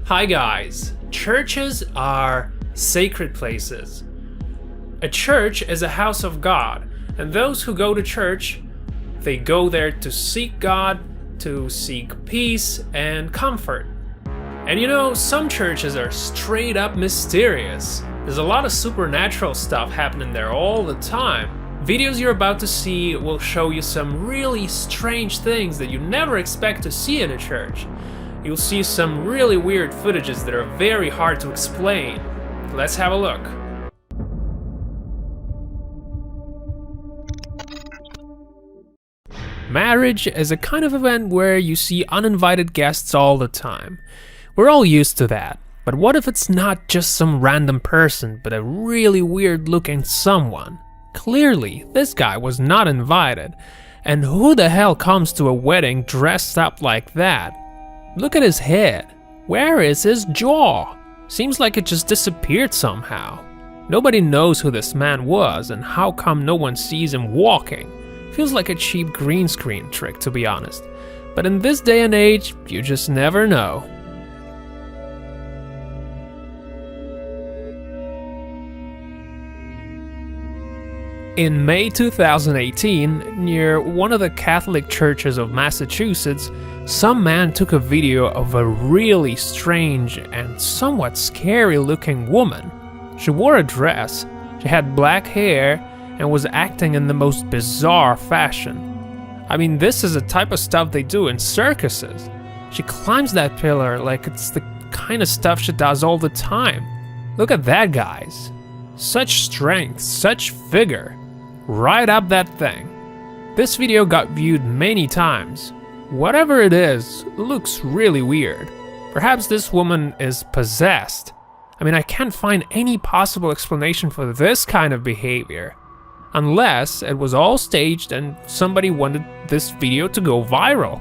Hi guys, churches are sacred places. A church is a house of God, and those who go to church, they go there to seek God, to seek peace and comfort. And you know, some churches are straight up mysterious. There's a lot of supernatural stuff happening there all the time. Videos you're about to see will show you some really strange things that you never expect to see in a church. You'll see some really weird footages that are very hard to explain. Let's have a look. Marriage is a kind of event where you see uninvited guests all the time. We're all used to that. But what if it's not just some random person, but a really weird looking someone? Clearly, this guy was not invited. And who the hell comes to a wedding dressed up like that? Look at his head. Where is his jaw? Seems like it just disappeared somehow. Nobody knows who this man was, and how come no one sees him walking? Feels like a cheap green screen trick, to be honest. But in this day and age, you just never know. In May 2018, near one of the Catholic churches of Massachusetts, some man took a video of a really strange and somewhat scary looking woman. She wore a dress, she had black hair, and was acting in the most bizarre fashion. I mean, this is the type of stuff they do in circuses. She climbs that pillar like it's the kind of stuff she does all the time. Look at that, guys. Such strength, such vigor. Right up that thing. This video got viewed many times. Whatever it is, looks really weird. Perhaps this woman is possessed. I mean, I can't find any possible explanation for this kind of behavior. Unless it was all staged and somebody wanted this video to go viral.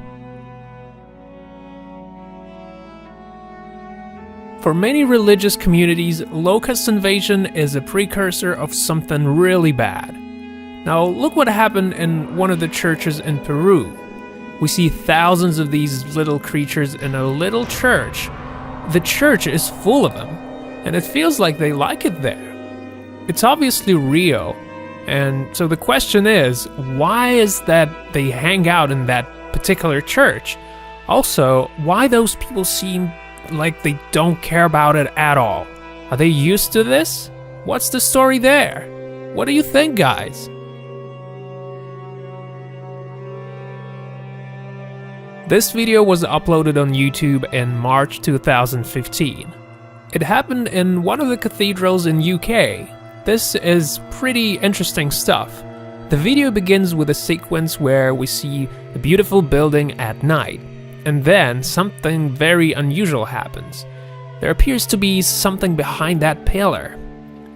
For many religious communities, locust invasion is a precursor of something really bad. Now look what happened in one of the churches in Peru. We see thousands of these little creatures in a little church. The church is full of them, and it feels like they like it there. It's obviously real, and so the question is, why is that they hang out in that particular church? Also, why those people seem like they don't care about it at all? Are they used to this? What's the story there? What do you think, guys? This video was uploaded on YouTube in March 2015. It happened in one of the cathedrals in UK. This is pretty interesting stuff. The video begins with a sequence where we see a beautiful building at night, and then something very unusual happens. There appears to be something behind that pillar.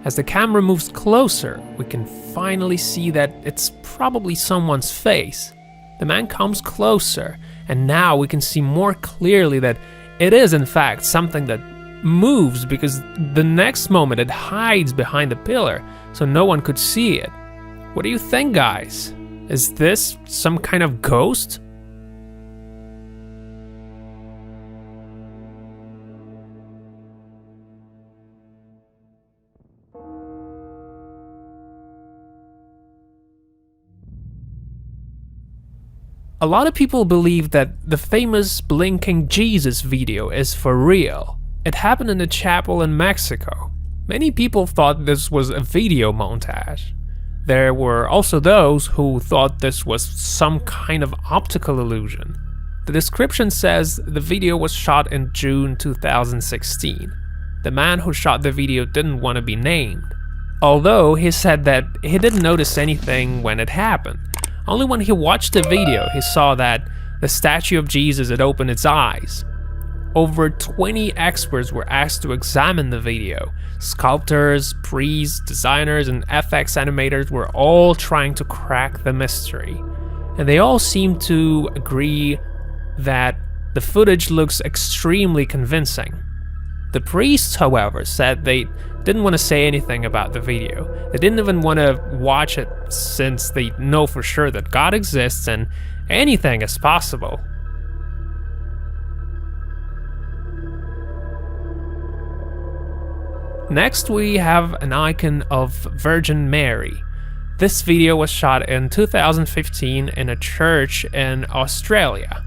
As the camera moves closer, we can finally see that it's probably someone's face. The man comes closer, and now we can see more clearly that it is in fact something that moves, because the next moment it hides behind the pillar so no one could see it. What do you think, guys? Is this some kind of ghost? A lot of people believe that the famous blinking Jesus video is for real. It happened in a chapel in Mexico. Many people thought this was a video montage. There were also those who thought this was some kind of optical illusion. The description says the video was shot in June 2016. The man who shot the video didn't want to be named, although he said that he didn't notice anything when it happened. Only when he watched the video, he saw that the statue of Jesus had opened its eyes. Over 20 experts were asked to examine the video. Sculptors, priests, designers, and FX animators were all trying to crack the mystery. And they all seemed to agree that the footage looks extremely convincing. The priests, however, said they didn't want to say anything about the video. They didn't even want to watch it since they know for sure that God exists and anything is possible. Next, we have an icon of Virgin Mary. This video was shot in 2015 in a church in Australia.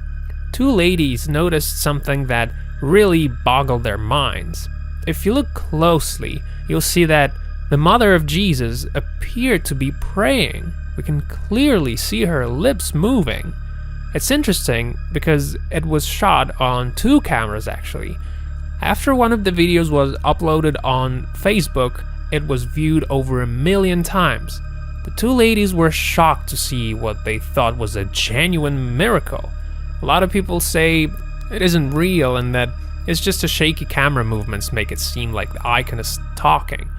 Two ladies noticed something that really boggled their minds. If you look closely, you'll see that the Mother of Jesus appeared to be praying. We can clearly see her lips moving. It's interesting because it was shot on two cameras actually. After one of the videos was uploaded on Facebook, it was viewed over 1 million times. The two ladies were shocked to see what they thought was a genuine miracle. A lot of people say it isn't real and that it's just the shaky camera movements make it seem like the icon is talking.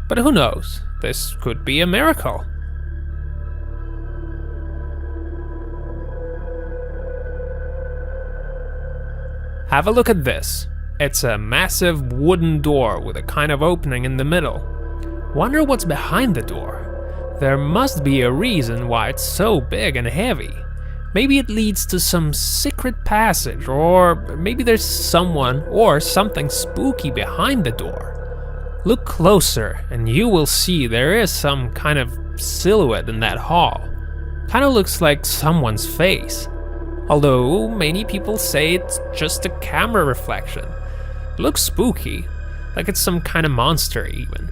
But who knows? This could be a miracle. Have a look at this. It's a massive wooden door with a kind of opening in the middle. Wonder what's behind the door. There must be a reason why it's so big and heavy. Maybe it leads to some secret passage, or maybe there's someone or something spooky behind the door. Look closer and you will see there is some kind of silhouette in that hall. Kinda looks like someone's face. Although many people say it's just a camera reflection. Looks spooky, like it's some kind of monster even.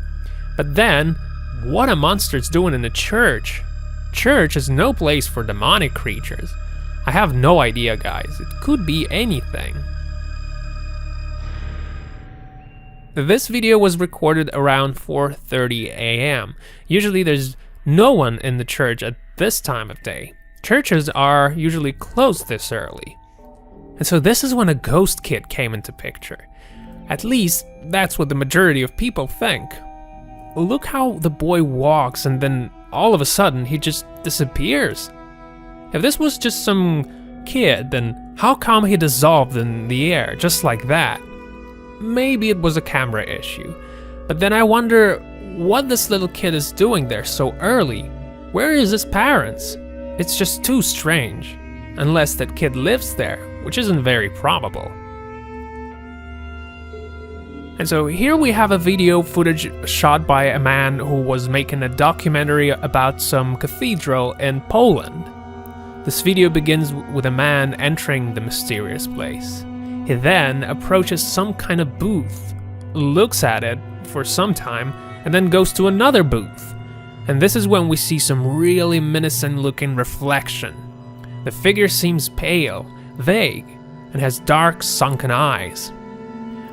But then, what a monster's doing in a church? Church is no place for demonic creatures. I have no idea, guys. It could be anything. This video was recorded around 4:30 a.m. Usually there's no one in the church at this time of day. Churches are usually closed this early. And so this is when a ghost kid came into picture. At least, that's what the majority of people think. Look how the boy walks and then all of a sudden he just disappears. If this was just some kid, then how come he dissolved in the air just like that? Maybe it was a camera issue. But then I wonder what this little kid is doing there so early. Where is his parents? It's just too strange. Unless that kid lives there, which isn't very probable. And so here we have a video footage shot by a man who was making a documentary about some cathedral in Poland. This video begins with a man entering the mysterious place. He then approaches some kind of booth, looks at it for some time, and then goes to another booth. And this is when we see some really menacing looking reflection. The figure seems pale, vague, and has dark sunken eyes.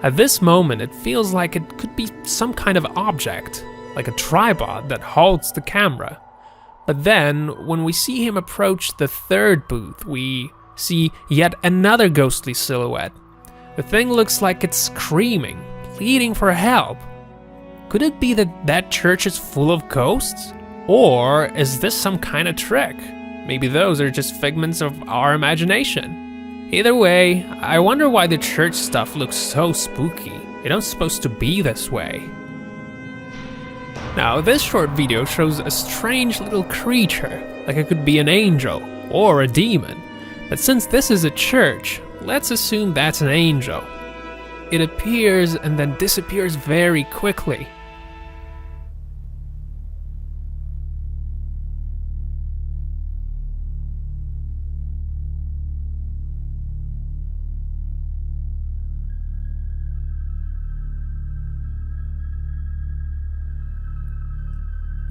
At this moment, it feels like it could be some kind of object, like a tripod that holds the camera. But then, when we see him approach the third booth, we see yet another ghostly silhouette. The thing looks like it's screaming, pleading for help. Could it be that that church is full of ghosts? Or is this some kind of trick? Maybe those are just figments of our imagination. Either way, I wonder why the church stuff looks so spooky. It ain't supposed to be this way. Now, this short video shows a strange little creature, like it could be an angel or a demon. But since this is a church, let's assume that's an angel. It appears and then disappears very quickly.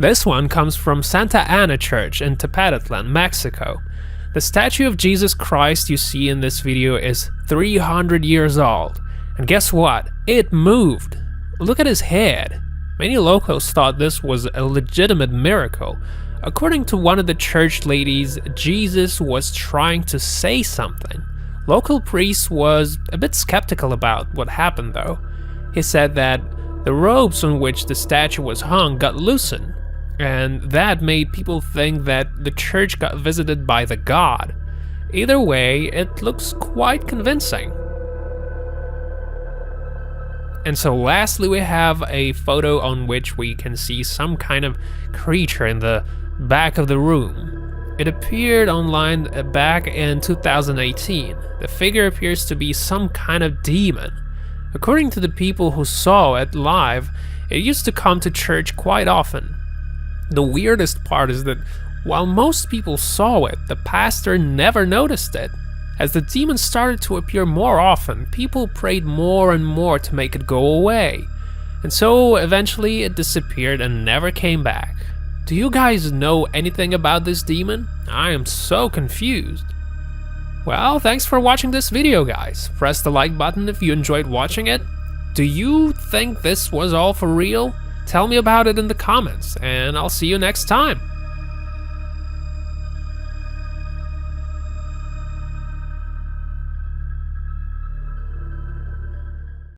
This one comes from Santa Ana Church in Tepetitlan, Mexico. The statue of Jesus Christ you see in this video is 300 years old. And guess what? It moved! Look at his head. Many locals thought this was a legitimate miracle. According to one of the church ladies, Jesus was trying to say something. Local priest was a bit skeptical about what happened though. He said that the ropes on which the statue was hung got loosened. And that made people think that the church got visited by the god. Either way, it looks quite convincing. And so lastly we have a photo on which we can see some kind of creature in the back of the room. It appeared online back in 2018. The figure appears to be some kind of demon. According to the people who saw it live, it used to come to church quite often. The weirdest part is that while most people saw it, the pastor never noticed it. As the demon started to appear more often, people prayed more and more to make it go away. And so eventually it disappeared and never came back. Do you guys know anything about this demon? I am so confused. Well, thanks for watching this video, guys. Press the like button if you enjoyed watching it. Do you think this was all for real? Tell me about it in the comments, and I'll see you next time.